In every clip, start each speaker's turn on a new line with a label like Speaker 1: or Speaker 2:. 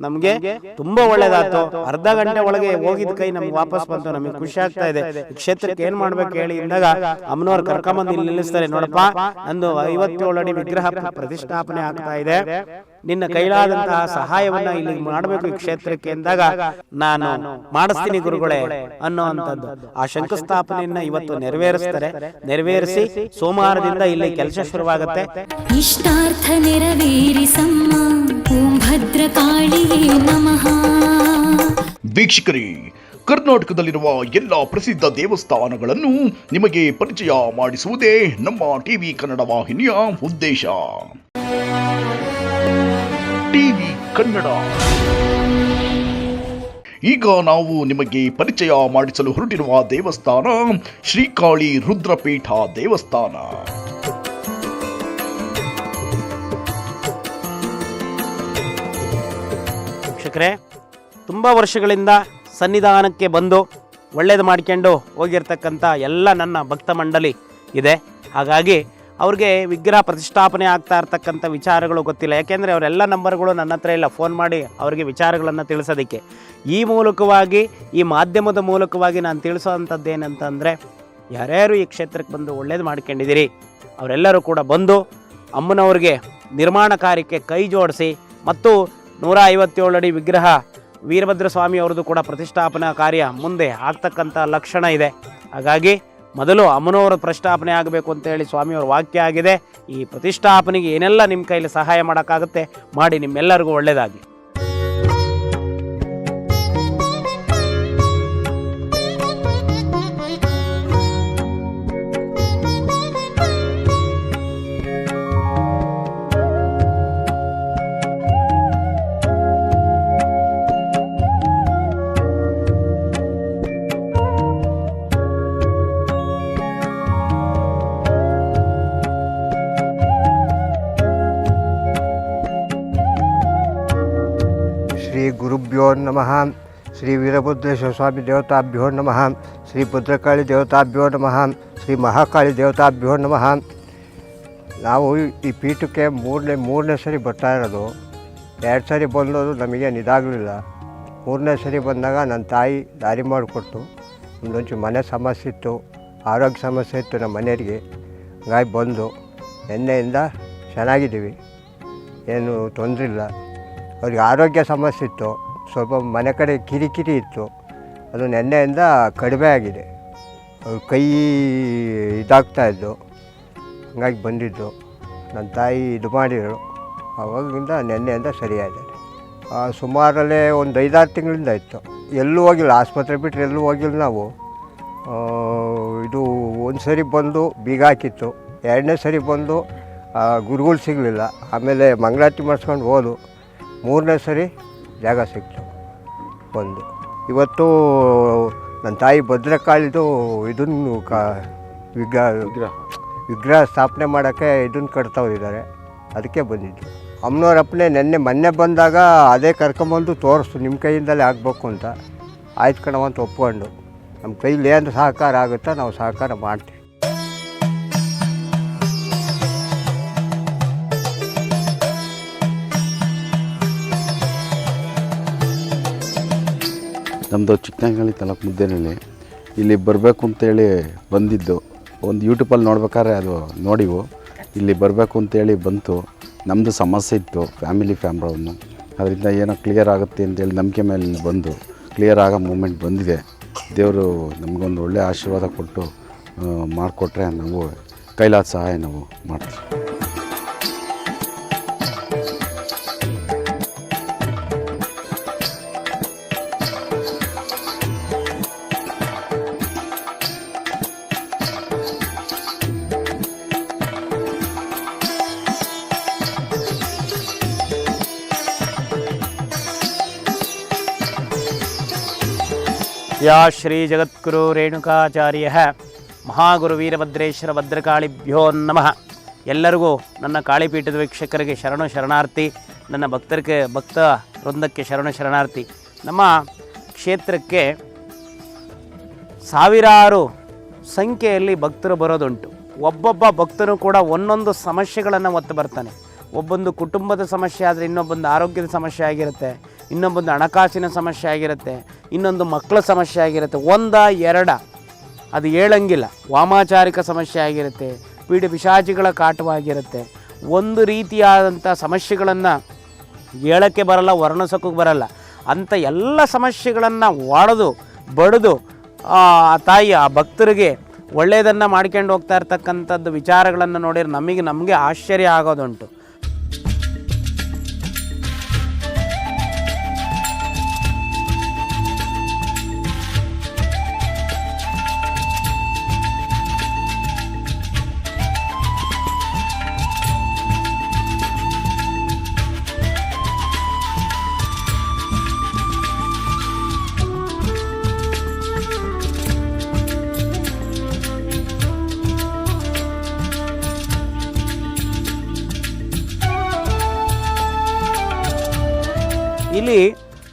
Speaker 1: ನಮಗೆ ತುಂಬಾ ಒಳ್ಳೇದಾಯ್ತು. ಅರ್ಧ ಗಂಟೆ ಒಳಗೆ ಹೋಗಿದ ಕೈ ನಮ್ಗೆ ವಾಪಸ್ ಬಂತು. ನಮಗೆ ಖುಷಿ ಆಗ್ತಾ ಇದೆ. ಈ ಕ್ಷೇತ್ರಕ್ಕೆ ಏನ್ ಮಾಡ್ಬೇಕು ಹೇಳಿ ಇಂದಾಗ ಅಮ್ಮನವ್ರು ಕರ್ಕೊಂಬಂದು ಇಲ್ಲಿ ನಿಲ್ಲಿಸ್ತಾರೆ. ನೋಡಪ್ಪ, ನಂದು 57 ಅಡಿ ವಿಗ್ರಹ ಪ್ರತಿಷ್ಠಾಪನೆ ಆಗ್ತಾ ಇದೆ, ನಿನ್ನ ಕೈಲಾದಂತಹ ಸಹಾಯವನ್ನ ಇಲ್ಲಿ ಮಾಡಬೇಕು ಈ ಕ್ಷೇತ್ರಕ್ಕೆ ಎಂದಾಗ, ನಾನು ಮಾಡಿಸ್ತೀನಿ ಗುರುಗಳೇ ಅನ್ನೋವಂಥದ್ದು. ಆ ಶಂಕುಸ್ಥಾಪನೆಯನ್ನ ಇವತ್ತು ನೆರವೇರಿಸ್ತಾರೆ. ನೆರವೇರಿಸಿ ಸೋಮವಾರದಿಂದ ಇಲ್ಲಿ ಕೆಲಸ ಶುರುವಾಗುತ್ತೆ.
Speaker 2: ಇಷ್ಟಾರ್ಥ ನೆರವೇರಿಸಮ್ಮ, ಓಂ ಭದ್ರಕಾಳಿಯೇ ನಮಃ.
Speaker 3: ವೀಕ್ಷಕರೇ, ಕರ್ನಾಟಕದಲ್ಲಿರುವ ಎಲ್ಲ ಪ್ರಸಿದ್ಧ ದೇವಸ್ಥಾನಗಳನ್ನು ನಿಮಗೆ ಪರಿಚಯ ಮಾಡಿಸುವುದೇ ನಮ್ಮ ಟಿವಿ ಕನ್ನಡ ವಾಹಿನಿಯ ಉದ್ದೇಶ. ಟಿವಿ ಕನ್ನಡ. ಈಗ ನಾವು ನಿಮಗೆ ಪರಿಚಯ ಮಾಡಿಸಲು ಹೊರಟಿರುವ ದೇವಸ್ಥಾನ ಶ್ರೀಕಾಳಿ ರುದ್ರಪೀಠ ದೇವಸ್ಥಾನ.
Speaker 1: ವೀಕ್ಷಕರೇ, ತುಂಬ ವರ್ಷಗಳಿಂದ ಸನ್ನಿಧಾನಕ್ಕೆ ಬಂದು ಒಳ್ಳೇದು ಮಾಡ್ಕೊಂಡು ಹೋಗಿರ್ತಕ್ಕಂಥ ಎಲ್ಲ ನನ್ನ ಭಕ್ತ ಮಂಡಳಿ ಇದೆ. ಹಾಗಾಗಿ ಅವ್ರಿಗೆ ವಿಗ್ರಹ ಪ್ರತಿಷ್ಠಾಪನೆ ಆಗ್ತಾ ಇರ್ತಕ್ಕಂಥ ವಿಚಾರಗಳು ಗೊತ್ತಿಲ್ಲ. ಯಾಕೆಂದರೆ ಅವರೆಲ್ಲ ನಂಬರ್ಗಳು ನನ್ನ ಹತ್ರ ಇಲ್ಲ ಫೋನ್ ಮಾಡಿ ಅವರಿಗೆ ವಿಚಾರಗಳನ್ನು ತಿಳಿಸೋದಕ್ಕೆ. ಈ ಮೂಲಕವಾಗಿ, ಈ ಮಾಧ್ಯಮದ ಮೂಲಕವಾಗಿ ನಾನು ತಿಳಿಸೋವಂಥದ್ದು ಏನಂತಂದರೆ, ಯಾರ್ಯಾರು ಈ ಕ್ಷೇತ್ರಕ್ಕೆ ಬಂದು ಒಳ್ಳೇದು ಮಾಡ್ಕೊಂಡಿದ್ದೀರಿ ಅವರೆಲ್ಲರೂ ಕೂಡ ಬಂದು ಅಮ್ಮನವ್ರಿಗೆ ನಿರ್ಮಾಣ ಕಾರ್ಯಕ್ಕೆ ಕೈ ಜೋಡಿಸಿ, ಮತ್ತು 157 ಅಡಿ ವಿಗ್ರಹ ವೀರಭದ್ರ ಸ್ವಾಮಿ ಅವ್ರದ್ದು ಕೂಡ ಪ್ರತಿಷ್ಠಾಪನಾ ಕಾರ್ಯ ಮುಂದೆ ಆಗ್ತಕ್ಕಂಥ ಲಕ್ಷಣ ಇದೆ. ಹಾಗಾಗಿ ಮೊದಲು ಅಮ್ಮನವರ ಪ್ರತಿಷ್ಠಾಪನೆ ಆಗಬೇಕು ಅಂತೇಳಿ ಸ್ವಾಮಿಯವ್ರ ವಾಕ್ಯ ಆಗಿದೆ. ಈ ಪ್ರತಿಷ್ಠಾಪನೆಗೆ ಏನೆಲ್ಲ ನಿಮ್ಮ ಕೈಲಿ ಸಹಾಯ ಮಾಡೋಕ್ಕಾಗುತ್ತೆ ಮಾಡಿ, ನಿಮ್ಮೆಲ್ಲರಿಗೂ ಒಳ್ಳೆಯದಾಗಲಿ.
Speaker 4: ಶ್ರೀ ಗುರುಭ್ಯೋ ನಮಃ. ಶ್ರೀ ವೀರಭದ್ರೇಶ್ವರ ಸ್ವಾಮಿ ದೇವತಾಭ್ಯೋ ನಮಃ. ಶ್ರೀ ಭದ್ರಕಾಳಿ ದೇವತಾಭ್ಯೋ ನಮಃ. ಶ್ರೀ ಮಹಾಕಾಳಿ ದೇವತಾಭ್ಯೋ ನಮಃ. ನಾವು ಈ ಪೀಠಕ್ಕೆ ಮೂರನೇ ಸರಿ ಬರ್ತಾ ಇರೋದು. 2 ಸರಿ ಬಂದೋದು ನಮಗೆ ಇದಾಗಲಿಲ್ಲ. 3ನೇ ಸರಿ ಬಂದಾಗ ನನ್ನ ತಾಯಿ ದಾರಿ ಮಾಡಿಕೊಟ್ಟು, ಒಂದೊಂಚು ಮನೆ ಸಮಸ್ಯೆ ಇತ್ತು, ಆರೋಗ್ಯ ಸಮಸ್ಯೆ ಇತ್ತು ನಮ್ಮ ಮನೆಯವರಿಗೆ. ಹಂಗಾಗಿ ಬಂದು ನಿನ್ನೆಯಿಂದ ಚೆನ್ನಾಗಿದ್ದೀವಿ, ಏನು ತೊಂದರೆ ಇಲ್ಲ. ಅವ್ರಿಗೆ ಆರೋಗ್ಯ ಸಮಸ್ಯೆ ಇತ್ತು, ಸ್ವಲ್ಪ ಮನೆ ಕಡೆ ಕಿರಿಕಿರಿ ಇತ್ತು, ಅದು ನೆನ್ನೆಯಿಂದ ಕಡಿಮೆ ಆಗಿದೆ. ಅವ್ರ ಕೈ ಇದಾಗ್ತಾಯಿದ್ದು, ಹಂಗಾಗಿ ಬಂದಿದ್ದು. ನನ್ನ ತಾಯಿ ಇದು ಮಾಡಿದರು, ಆವಾಗಿಂದ ನೆನ್ನೆಯಿಂದ ಸರಿಯಾಗಿದೆ. ಸುಮಾರಲ್ಲೇ ಒಂದು 5-6 ತಿಂಗಳಿಂದ ಇತ್ತು. ಎಲ್ಲೂ ಹೋಗಿಲ್ಲ, ಆಸ್ಪತ್ರೆ ಬಿಟ್ಟರೆ ಎಲ್ಲೂ ಹೋಗಿಲ್ಲ ನಾವು. ಇದು ಒಂದು ಸರಿ ಬಂದು ಬೀಗ ಹಾಕಿತ್ತು, 2ನೇ ಸರಿ ಬಂದು ಗುರುಗಳು ಸಿಗಲಿಲ್ಲ, ಆಮೇಲೆ ಮಂಗಳಾರತಿ ಮಾಡಿಸ್ಕೊಂಡು ಹೋದು. 3ನೇ ಸರಿ ಜಾಗ ಸಿಕ್ತು ಬಂದು. ಇವತ್ತು ನನ್ನ ತಾಯಿ ಭದ್ರಕಾಳಿದು ಇದನ್ನು ವಿಗ್ರಹ ಸ್ಥಾಪನೆ ಮಾಡೋಕ್ಕೆ ಇದನ್ನು ಕಟ್ತಾವ್ರಿದ್ದಾರೆ, ಅದಕ್ಕೆ ಬಂದಿದ್ದು. ಅಮ್ಮನವ್ರಪ್ಪನೇ ಮೊನ್ನೆ ಬಂದಾಗ ಅದೇ ಕರ್ಕೊಂಬಂದು ತೋರಿಸ್ತು, ನಿಮ್ಮ ಕೈಯಿಂದಲೇ ಆಗಬೇಕು ಅಂತ. ಆಯ್ತು ಕಣವಂತ ಒಪ್ಕೊಂಡು, ನಮ್ಮ ಕೈಲಿ ಏನು ಸಹಕಾರ ಆಗುತ್ತೋ ನಾವು ಸಹಕಾರ ಮಾಡ್ತೀವಿ.
Speaker 5: ನಮ್ಮದು ಚಿಕ್ಕನಹಳ್ಳಿ ತಾಲೂಕು ಮುದ್ದೇನಹಳ್ಳಿ. ಇಲ್ಲಿ ಬರಬೇಕು ಅಂತೇಳಿ ಬಂದಿದ್ದು. ಒಂದು ಯೂಟ್ಯೂಬಲ್ಲಿ ನೋಡ್ಬೇಕಾದ್ರೆ ಅದು ನೋಡಿವು, ಇಲ್ಲಿ ಬರಬೇಕು ಅಂತೇಳಿ ಬಂತು. ನಮ್ಮದು ಸಮಸ್ಯೆ ಇತ್ತು, ಫ್ಯಾಮಿಲಿ ಪ್ರಾಬ್ಲಮ್ಮು. ಅದರಿಂದ ಏನೋ ಕ್ಲಿಯರ್ ಆಗುತ್ತೆ ಅಂತೇಳಿ ನಂಬಿಕೆ ಮೇಲೆ ಇಲ್ಲಿ ಬಂದು ಕ್ಲಿಯರ್ ಆಗೋ ಮೂಮೆಂಟ್ ಬಂದಿದೆ. ದೇವರು ನಮಗೊಂದು ಒಳ್ಳೆಯ ಆಶೀರ್ವಾದ ಕೊಟ್ಟು ಮಾಡಿಕೊಟ್ರೆ ನಾವು ಕೈಲಾದ ಸಹಾಯ ನಾವು ಮಾಡ್ತೀವಿ.
Speaker 1: ಯಾ ಶ್ರೀ ಜಗದ್ಗುರು ರೇಣುಕಾಚಾರ್ಯ ಮಹಾಗುರು ವೀರಭದ್ರೇಶ್ವರ ಭದ್ರಕಾಳಿಭ್ಯೋ ನಮಃ. ಎಲ್ಲರಿಗೂ ನನ್ನ ಕಾಳಿಪೀಠದ ವೀಕ್ಷಕರಿಗೆ ಶರಣಾರ್ಥಿ, ನನ್ನ ಭಕ್ತ ವೃಂದಕ್ಕೆ ಶರಣಾರ್ಥಿ. ನಮ್ಮ ಕ್ಷೇತ್ರಕ್ಕೆ ಸಾವಿರಾರು ಸಂಖ್ಯೆಯಲ್ಲಿ ಭಕ್ತರು ಬರೋದುಂಟು. ಒಬ್ಬೊಬ್ಬ ಭಕ್ತನು ಕೂಡ ಒಂದೊಂದು ಸಮಸ್ಯೆಗಳನ್ನು ಹೊತ್ತು ಬರ್ತಾನೆ. ಒಬ್ಬೊಂದು ಕುಟುಂಬದ ಸಮಸ್ಯೆ ಆದರೆ ಇನ್ನೊಬ್ಬೊಂದು ಆರೋಗ್ಯದ ಸಮಸ್ಯೆ ಆಗಿರುತ್ತೆ, ಇನ್ನೊಬ್ಬಂದು ಹಣಕಾಸಿನ ಸಮಸ್ಯೆ ಆಗಿರುತ್ತೆ, ಇನ್ನೊಂದು ಮಕ್ಕಳ ಸಮಸ್ಯೆ ಆಗಿರುತ್ತೆ, ಒಂದ ಎರಡ ಅದು ಹೇಳಂಗಿಲ್ಲ. ವಾಮಾಚಾರಿಕ ಸಮಸ್ಯೆ ಆಗಿರುತ್ತೆ, ಪೀಡೆ ಪಿಶಾಚಿಗಳ ಕಾಟವಾಗಿರುತ್ತೆ. ಒಂದು ರೀತಿಯಾದಂಥ ಸಮಸ್ಯೆಗಳನ್ನು ಹೇಳೋಕ್ಕೆ ಬರಲ್ಲ, ವರ್ಣಿಸೋಕ್ಕೂ ಬರಲ್ಲ. ಅಂಥ ಎಲ್ಲ ಸಮಸ್ಯೆಗಳನ್ನು ಒಡೆದು ಬಡಿದು ಆ ತಾಯಿ ಆ ಭಕ್ತರಿಗೆ ಒಳ್ಳೆಯದನ್ನು ಮಾಡ್ಕೊಂಡು ಹೋಗ್ತಾ ಇರ್ತಕ್ಕಂಥದ್ದು ವಿಚಾರಗಳನ್ನು ನೋಡಿದ್ರೆ ನಮಗೆ ಆಶ್ಚರ್ಯ ಆಗೋದುಂಟು. ಇಲ್ಲಿ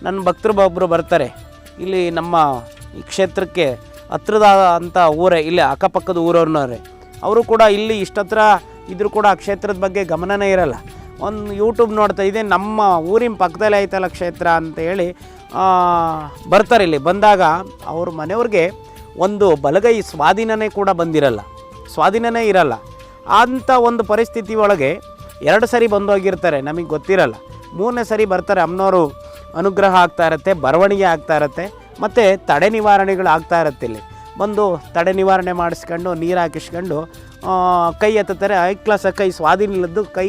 Speaker 1: ನನ್ನ ಭಕ್ತರು ಒಬ್ಬರು ಬರ್ತಾರೆ. ಇಲ್ಲಿ ನಮ್ಮ ಈ ಕ್ಷೇತ್ರಕ್ಕೆ ಹತ್ರದ ಅಂಥ ಊರೇ, ಇಲ್ಲಿ ಅಕ್ಕಪಕ್ಕದ ಊರವ್ರನ್ನವ್ರೆ. ಅವರು ಕೂಡ ಇಲ್ಲಿ ಇಷ್ಟತ್ರ ಇದ್ರೂ ಕೂಡ ಆ ಕ್ಷೇತ್ರದ ಬಗ್ಗೆ ಗಮನನೇ ಇರಲ್ಲ. ಒಂದು ಯೂಟ್ಯೂಬ್ ನೋಡ್ತಾ ಇದೆ, ನಮ್ಮ ಊರಿನ ಪಕ್ಕದಲ್ಲೇ ಐತಲ್ಲ ಕ್ಷೇತ್ರ ಅಂತ ಹೇಳಿ ಬರ್ತಾರೆ. ಇಲ್ಲಿ ಬಂದಾಗ ಅವ್ರ ಮನೆಯವ್ರಿಗೆ ಒಂದು ಬಲಗೈ ಸ್ವಾಧೀನನೇ ಕೂಡ ಸ್ವಾಧೀನನೇ ಇರಲ್ಲ. ಅಂಥ ಒಂದು ಪರಿಸ್ಥಿತಿ ಒಳಗೆ 2 ಸರಿ ಬಂದೋಗಿರ್ತಾರೆ, ನಮಗೆ ಗೊತ್ತಿರಲ್ಲ. 3ನೇ ಸರಿ ಬರ್ತಾರೆ, ಅಮ್ಮನವರು ಅನುಗ್ರಹ ಆಗ್ತಾ ಇರುತ್ತೆ, ಬರವಣಿಗೆ ಆಗ್ತಾ ಇರುತ್ತೆ, ಮತ್ತು ತಡೆ ನಿವಾರಣೆಗಳು ಆಗ್ತಾ ಇರುತ್ತೆ. ಇಲ್ಲಿ ಬಂದು ತಡೆ ನಿವಾರಣೆ ಮಾಡಿಸ್ಕೊಂಡು ನೀರು ಹಾಕಿಸ್ಕೊಂಡು ಕೈ ಎತ್ತಾರೆ. ಕ್ಲಾಸ ಕೈ ಸ್ವಾಧೀನ ಇಲ್ಲದ್ದು ಕೈ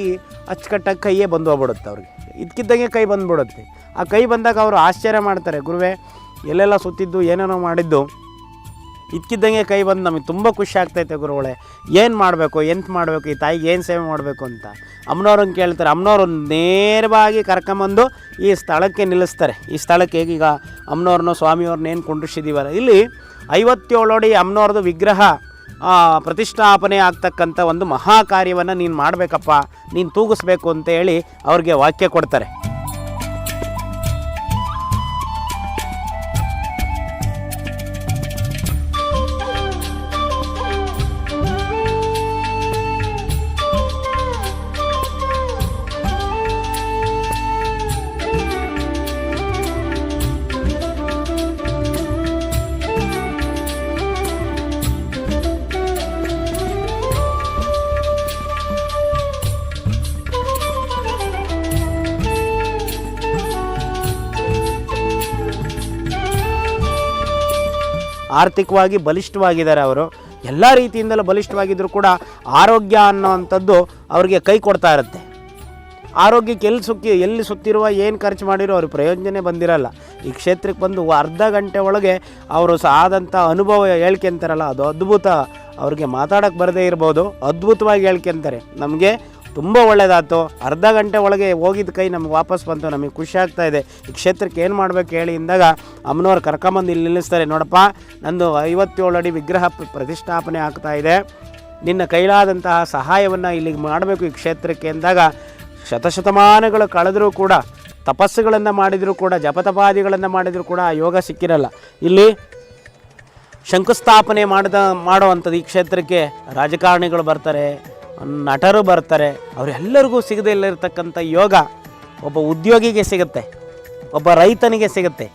Speaker 1: ಅಚ್ಚುಕಟ್ಟಾಗಿ ಕೈಯೇ ಬಂದು ಹೋಗ್ಬಿಡುತ್ತೆ ಅವ್ರಿಗೆ. ಇದಕ್ಕಿದ್ದಂಗೆ ಕೈ ಬಂದುಬಿಡುತ್ತೆ. ಆ ಕೈ ಬಂದಾಗ ಅವರು ಆಶ್ಚರ್ಯ ಮಾಡ್ತಾರೆ, ಗುರುವೇ ಎಲ್ಲೆಲ್ಲ ಸುತ್ತಿದ್ದು ಏನೇನೋ ಮಾಡಿದ್ದು ಇದಕ್ಕಿದ್ದಂಗೆ ಕೈ ಬಂದು ನಮಗೆ ತುಂಬ ಖುಷಿ ಆಗ್ತೈತೆ ಗುರುಗಳೇ, ಏನು ಮಾಡಬೇಕು ಎಂತ ಮಾಡಬೇಕು, ಈ ತಾಯಿಗೆ ಏನು ಸೇವೆ ಮಾಡಬೇಕು ಅಂತ ಅಮ್ಮನವ್ರನ್ನ ಕೇಳ್ತಾರೆ. ಅಮ್ಮನವರು ನೇರವಾಗಿ ಕರ್ಕೊಂಬಂದು ಈ ಸ್ಥಳಕ್ಕೆ ನಿಲ್ಲಿಸ್ತಾರೆ. ಈ ಸ್ಥಳಕ್ಕೆ ಈಗ ಅಮ್ಮನವ್ರನ್ನ ಸ್ವಾಮಿಯವ್ರನ್ನ ಏನು ಕುಂಡ್ರಿಸಿದ್ದೀವಲ್ಲ, ಇಲ್ಲಿ 57 ಅಡಿ ಅಮ್ಮನವ್ರದ್ದು ವಿಗ್ರಹ ಪ್ರತಿಷ್ಠಾಪನೆ ಆಗ್ತಕ್ಕಂಥ ಒಂದು ಮಹಾ ಕಾರ್ಯವನ್ನು ನೀನು ಮಾಡಬೇಕಪ್ಪ, ನೀನು ತೂಗಿಸ್ಬೇಕು ಅಂತ ಹೇಳಿ ಅವ್ರಿಗೆ ವಾಕ್ಯ ಕೊಡ್ತಾರೆ. ಆರ್ಥಿಕವಾಗಿ ಬಲಿಷ್ಠವಾಗಿದ್ದಾರೆ ಅವರು, ಎಲ್ಲ ರೀತಿಯಿಂದಲೂ ಬಲಿಷ್ಠವಾಗಿದ್ದರೂ ಕೂಡ ಆರೋಗ್ಯ ಅನ್ನೋವಂಥದ್ದು ಅವ್ರಿಗೆ ಕೈ ಕೊಡ್ತಾ ಇರುತ್ತೆ. ಆರೋಗ್ಯಕ್ಕೆ ಎಲ್ಲಿ ಸುತ್ತಿರುವ ಏನು ಖರ್ಚು ಮಾಡಿರೋ ಅವ್ರಿಗೆ ಪ್ರಯೋಜನವೇ ಬಂದಿರಲ್ಲ. ಈ ಕ್ಷೇತ್ರಕ್ಕೆ ಬಂದು ಅರ್ಧ ಗಂಟೆ ಒಳಗೆ ಅವರು ಆದಂಥ ಅನುಭವ ಹೇಳ್ಕೊಂತಾರಲ್ಲ, ಅದು ಅದ್ಭುತ. ಅವ್ರಿಗೆ ಮಾತಾಡೋಕ್ಕೆ ಬರದೇ ಇರ್ಬೋದು, ಅದ್ಭುತವಾಗಿ ಹೇಳ್ಕೊಂತಾರೆ. ನಮಗೆ ತುಂಬ ಒಳ್ಳೆಯದಾಯ್ತು, ಅರ್ಧ ಗಂಟೆ ಒಳಗೆ ಹೋಗಿದ್ದ ಕೈ ನಮ್ಗೆ ವಾಪಸ್ ಬಂತು, ನಮಗೆ ಖುಷಿ ಆಗ್ತಾ ಇದೆ. ಈ ಕ್ಷೇತ್ರಕ್ಕೆ ಏನು ಮಾಡಬೇಕು ಹೇಳಿ ಇಂದಾಗ ಅಮ್ಮನವ್ರು ಕರ್ಕೊಂಬಂದು ಇಲ್ಲಿ ನಿಲ್ಲಿಸ್ತಾರೆ. ನೋಡಪ್ಪ, ನಂದು 57 ಅಡಿ ವಿಗ್ರಹ ಪ್ರತಿಷ್ಠಾಪನೆ ಆಗ್ತಾ ಇದೆ, ನಿನ್ನ ಕೈಲಾದಂತಹ ಸಹಾಯವನ್ನು ಇಲ್ಲಿಗೆ ಮಾಡಬೇಕು ಈ ಕ್ಷೇತ್ರಕ್ಕೆ ಅಂದಾಗ, ಶತಶತಮಾನಗಳು ಕಳೆದರೂ ಕೂಡ, ತಪಸ್ಸುಗಳನ್ನು ಮಾಡಿದರೂ ಕೂಡ, ಜಪತಪಾದಿಗಳನ್ನು ಮಾಡಿದರೂ ಕೂಡ ಆ ಯೋಗ ಸಿಕ್ಕಿರಲ್ಲ. ಇಲ್ಲಿ ಶಂಕುಸ್ಥಾಪನೆ ಮಾಡುವಂಥದ್ದು ಈ ಕ್ಷೇತ್ರಕ್ಕೆ ರಾಜಕಾರಣಿಗಳು ಬರ್ತಾರೆ, ನಟರು ಬರ್ತಾರೆ. ಅವರೆಲ್ಲರಿಗೂ ಸಿಗದೇ ಇಲ್ಲಿರ್ತಕ್ಕಂಥ ಯೋಗ ಒಬ್ಬ ಉದ್ಯೋಗಿಗೆ ಸಿಗುತ್ತೆ, ಒಬ್ಬ ರೈತನಿಗೆ ಸಿಗುತ್ತೆ.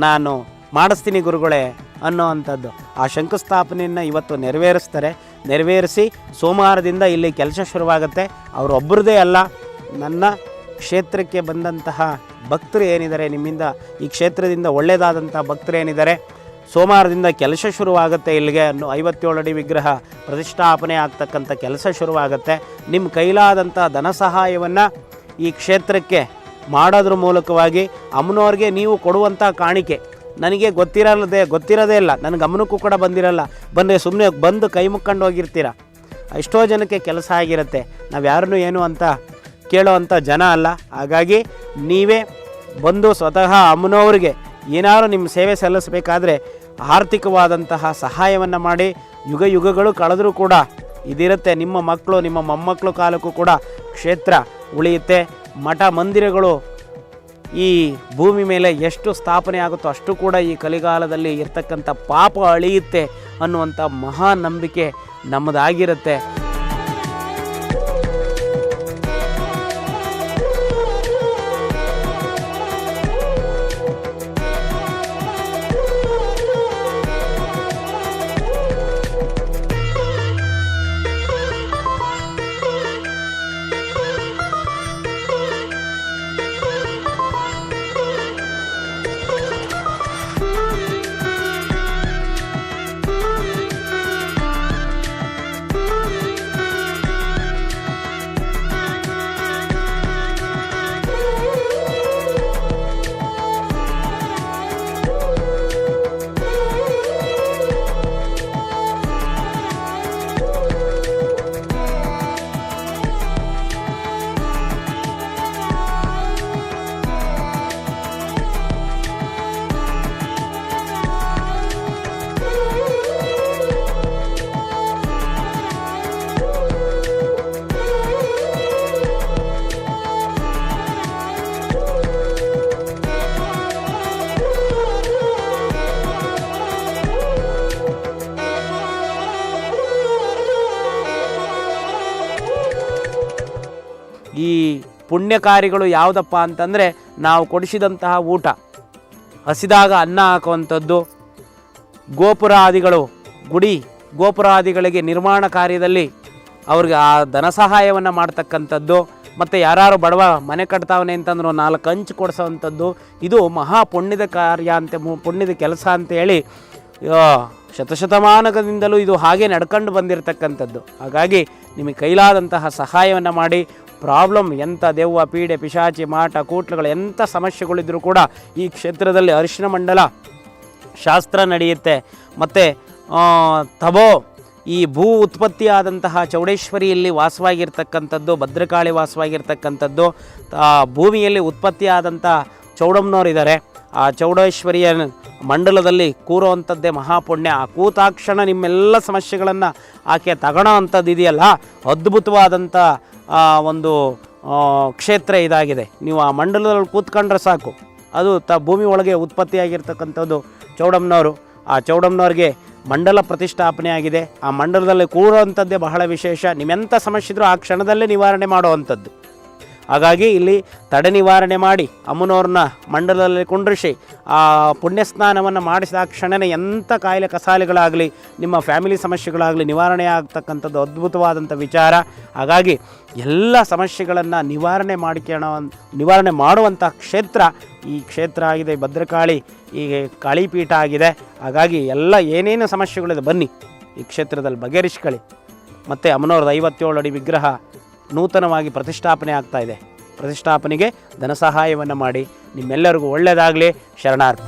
Speaker 1: ನಾನು ಮಾಡಿಸ್ತೀನಿ ಗುರುಗಳೇ ಅನ್ನೋ ಅಂಥದ್ದು ಆ ಶಂಕುಸ್ಥಾಪನೆಯನ್ನು ಇವತ್ತು ನೆರವೇರಿಸಿ ಸೋಮವಾರದಿಂದ ಇಲ್ಲಿ ಕೆಲಸ ಶುರುವಾಗುತ್ತೆ. ಅವರೊಬ್ಬರದೇ ಅಲ್ಲ, ನನ್ನ ಕ್ಷೇತ್ರಕ್ಕೆ ಬಂದಂತಹ ಭಕ್ತರು ಏನಿದ್ದಾರೆ, ನಿಮ್ಮಿಂದ ಈ ಕ್ಷೇತ್ರದಿಂದ ಒಳ್ಳೆಯದಾದಂಥ ಭಕ್ತರು ಏನಿದ್ದಾರೆ, ಸೋಮವಾರದಿಂದ ಕೆಲಸ ಶುರುವಾಗುತ್ತೆ. ಇಲ್ಲಿಗೆ 57 ಅಡಿ ವಿಗ್ರಹ ಪ್ರತಿಷ್ಠಾಪನೆ ಆಗ್ತಕ್ಕಂಥ ಕೆಲಸ ಶುರುವಾಗುತ್ತೆ. ನಿಮ್ಮ ಕೈಲಾದಂಥ ಧನ ಸಹಾಯವನ್ನು ಈ ಕ್ಷೇತ್ರಕ್ಕೆ ಮಾಡೋದ್ರ ಮೂಲಕವಾಗಿ ಅಮ್ಮನವ್ರಿಗೆ ನೀವು ಕೊಡುವಂಥ ಕಾಣಿಕೆ ನನಗೆ ಗೊತ್ತಿರೋದೇ ಇಲ್ಲ, ನನ್ನ ಗಮನಕ್ಕೂ ಕೂಡ ಬಂದಿರಲ್ಲ. ಬಂದರೆ ಸುಮ್ಮನೆ ಬಂದು ಕೈ ಮುಕ್ಕೊಂಡು ಹೋಗಿರ್ತೀರ. ಎಷ್ಟೋ ಜನಕ್ಕೆ ಕೆಲಸ ಆಗಿರುತ್ತೆ, ನಾವು ಯಾರನ್ನೂ ಏನು ಅಂತ ಕೇಳೋವಂಥ ಜನ ಅಲ್ಲ. ಹಾಗಾಗಿ ನೀವೇ ಬಂದು ಸ್ವತಃ ಅಮ್ಮನವ್ರಿಗೆ ಏನಾದರೂ ನಿಮ್ಮ ಸೇವೆ ಸಲ್ಲಿಸಬೇಕಾದ್ರೆ ಆರ್ಥಿಕವಾದಂತಹ ಸಹಾಯವನ್ನು ಮಾಡಿ, ಯುಗಗಳು ಕಳೆದರೂ ಕೂಡ ಇದಿರುತ್ತೆ. ನಿಮ್ಮ ಮಕ್ಕಳು ನಿಮ್ಮ ಮೊಮ್ಮಕ್ಕಳು ಕಾಲಕ್ಕೂ ಕೂಡ ಕ್ಷೇತ್ರ ಉಳಿಯುತ್ತೆ. ಮಠ ಮಂದಿರಗಳು ಈ ಭೂಮಿ ಮೇಲೆ ಎಷ್ಟು ಸ್ಥಾಪನೆ ಆಗುತ್ತೋ ಅಷ್ಟು ಕೂಡ ಈ ಕಲಿಗಾಲದಲ್ಲಿ ಇರ್ತಕ್ಕಂಥ ಪಾಪ ಅಳಿಯುತ್ತೆ ಅನ್ನುವಂಥ ಮಹಾನ್ ನಂಬಿಕೆ ನಮ್ಮದಾಗಿರುತ್ತೆ. ಈ ಪುಣ್ಯ ಕಾರ್ಯಗಳು ಯಾವುದಪ್ಪ ಅಂತಂದರೆ ನಾವು ಕೊಡಿಸಿದಂತಹ ಊಟ, ಹಸಿದಾಗ ಅನ್ನ ಹಾಕುವಂಥದ್ದು, ಗೋಪುರಾದಿಗಳು ಗುಡಿ ಗೋಪುರಾದಿಗಳಿಗೆ ನಿರ್ಮಾಣ ಕಾರ್ಯದಲ್ಲಿ ಅವ್ರಿಗೆ ಆ ಧನ ಸಹಾಯವನ್ನು ಮಾಡ್ತಕ್ಕಂಥದ್ದು, ಮತ್ತು ಯಾರು ಬಡವ ಮನೆ ಕಟ್ತಾವನೆ ಅಂತಂದ್ರೆ 4 ಹಂಚು ಕೊಡಿಸೋವಂಥದ್ದು, ಇದು ಮಹಾ ಪುಣ್ಯದ ಕಾರ್ಯ ಪುಣ್ಯದ ಕೆಲಸ ಅಂತೇಳಿ ಶತಶತಮಾನದಿಂದಲೂ ಇದು ಹಾಗೆ ನಡ್ಕೊಂಡು ಬಂದಿರತಕ್ಕಂಥದ್ದು. ಹಾಗಾಗಿ ನಿಮಗೆ ಕೈಲಾದಂತಹ ಸಹಾಯವನ್ನು ಮಾಡಿ, ಪ್ರಾಬ್ಲಮ್ ಎಂಥ ದೆವ್ವ ಪೀಡೆ ಪಿಶಾಚಿ ಮಾಟ ಕೂಟ್ಲುಗಳು ಎಂಥ ಸಮಸ್ಯೆಗಳಿದ್ದರೂ ಕೂಡ ಈ ಕ್ಷೇತ್ರದಲ್ಲಿ ಅರಿಶಿನ ಮಂಡಲ ಶಾಸ್ತ್ರ ನಡೆಯುತ್ತೆ. ಮತ್ತು ತಬೋ ಈ ಭೂ ಉತ್ಪತ್ತಿಯಾದಂತಹ ಚೌಡೇಶ್ವರಿಯಲ್ಲಿ ವಾಸವಾಗಿರ್ತಕ್ಕಂಥದ್ದು, ಭದ್ರಕಾಳಿ ವಾಸವಾಗಿರ್ತಕ್ಕಂಥದ್ದು, ಭೂಮಿಯಲ್ಲಿ ಉತ್ಪತ್ತಿಯಾದಂಥ ಚೌಡಮ್ಮನವರಿದ್ದಾರೆ. ಆ ಚೌಡೇಶ್ವರಿಯ ಮಂಡಲದಲ್ಲಿ ಕೂರುವಂಥದ್ದೇ ಮಹಾಪುಣ್ಯ. ಆ ಕೂತಾಕ್ಷಣ ನಿಮ್ಮೆಲ್ಲ ಸಮಸ್ಯೆಗಳನ್ನು ಆಕೆ ತಗೊಳ್ಳೋ ಅಂಥದ್ದು ಇದೆಯಲ್ಲ, ಅದ್ಭುತವಾದಂಥ ಒಂದು ಕ್ಷೇತ್ರ ಇದಾಗಿದೆ. ನೀವು ಆ ಮಂಡಲದಲ್ಲಿ ಕೂತ್ಕೊಂಡ್ರೆ ಸಾಕು, ಅದು ಭೂಮಿ ಒಳಗೆ ಉತ್ಪತ್ತಿಯಾಗಿರ್ತಕ್ಕಂಥದ್ದು ಚೌಡಮ್ಮನವರು. ಆ ಚೌಡಮ್ಮನವ್ರಿಗೆ ಮಂಡಲ ಪ್ರತಿಷ್ಠಾಪನೆ ಆಗಿದೆ. ಆ ಮಂಡಲದಲ್ಲಿ ಕೂರುವಂಥದ್ದೇ ಬಹಳ ವಿಶೇಷ. ನಿಮ್ಮೆಂಥ ಸಮಸ್ಯೆ ಇದ್ರೂ ಆ ಕ್ಷಣದಲ್ಲೇ ನಿವಾರಣೆ ಮಾಡುವಂಥದ್ದು. ಹಾಗಾಗಿ ಇಲ್ಲಿ ತಡೆ ನಿವಾರಣೆ ಮಾಡಿ ಅಮ್ಮನವ್ರನ್ನ ಮಂಡಲದಲ್ಲಿ ಕುಂಡ್ರಿಸಿ ಆ ಪುಣ್ಯ ಸ್ನಾನವನ್ನು ಮಾಡಿಸಿದ ಕ್ಷಣವೇ ಎಂಥ ಕಾಯಿಲೆ ಕಸಾಲೆಗಳಾಗಲಿ, ನಿಮ್ಮ ಫ್ಯಾಮಿಲಿ ಸಮಸ್ಯೆಗಳಾಗಲಿ ನಿವಾರಣೆ ಆಗ್ತಕ್ಕಂಥದ್ದು ಅದ್ಭುತವಾದಂಥ ವಿಚಾರ. ಹಾಗಾಗಿ ಎಲ್ಲ ಸಮಸ್ಯೆಗಳನ್ನು ನಿವಾರಣೆ ಮಾಡುವಂಥ ಕ್ಷೇತ್ರ ಈ ಕ್ಷೇತ್ರ ಆಗಿದೆ. ಭದ್ರಕಾಳಿ ಈ ಕಾಳಿಪೀಠ ಆಗಿದೆ. ಹಾಗಾಗಿ ಎಲ್ಲ ಏನೇನು ಸಮಸ್ಯೆಗಳಿದೆ ಬನ್ನಿ ಈ ಕ್ಷೇತ್ರದಲ್ಲಿ ಬಗೆಹರಿಸ್ಕೊಳ್ಳಿ. ಮತ್ತು ಅಮ್ಮನವ್ರದ್ದು 57 ಅಡಿ ವಿಗ್ರಹ ನೂತನವಾಗಿ ಪ್ರತಿಷ್ಠಾಪನೆ ಆಗ್ತಾ ಇದೆ. ಪ್ರತಿಷ್ಠಾಪನೆಗೆ ಧನ ಸಹಾಯವನ್ನು ಮಾಡಿ. ನಿಮ್ಮೆಲ್ಲರಿಗೂ ಒಳ್ಳೆಯದಾಗಲಿ. ಶರಣಾರ್ಥಿ.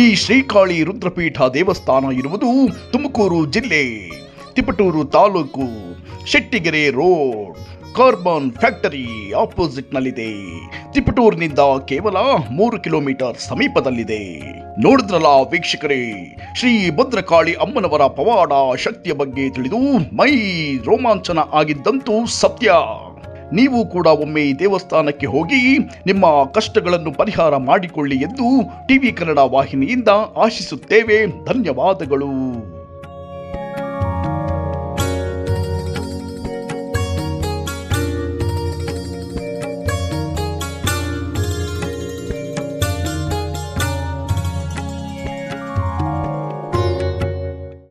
Speaker 3: ಈ ಶ್ರೀಕಾಳಿ ರುದ್ರಪೀಠ ದೇವಸ್ಥಾನ ಇರುವುದು ತುಮಕೂರು ಜಿಲ್ಲೆ, Tiptur taluk, Shettigere road, carbon factory ಆಪೋಸಿಟ್ನಲ್ಲಿದೆ. ತಿಪಟೂರಿನಿಂದ ಕೇವಲ 3 ಕಿಲೋಮೀಟರ್ ಸಮೀಪದಲ್ಲಿದೆ. ನೋಡಿದ್ರಲ್ಲ ವೀಕ್ಷಕರೇ, ಶ್ರೀ ಭದ್ರಕಾಳಿ ಅಮ್ಮನವರ ಪವಾಡ ಶಕ್ತಿಯ ಬಗ್ಗೆ ತಿಳಿದು ಮೈ ರೋಮಾಂಚನ ಆಗಿದ್ದಂತೂ ಸತ್ಯ. ನೀವು ಕೂಡ ಒಮ್ಮೆ ಈ ದೇವಸ್ಥಾನಕ್ಕೆ ಹೋಗಿ ನಿಮ್ಮ ಕಷ್ಟಗಳನ್ನು ಪರಿಹಾರ ಮಾಡಿಕೊಳ್ಳಿ ಎಂದು ಟಿವಿ ಕನ್ನಡ ವಾಹಿನಿಯಿಂದ ಆಶಿಸುತ್ತೇವೆ. ಧನ್ಯವಾದಗಳು.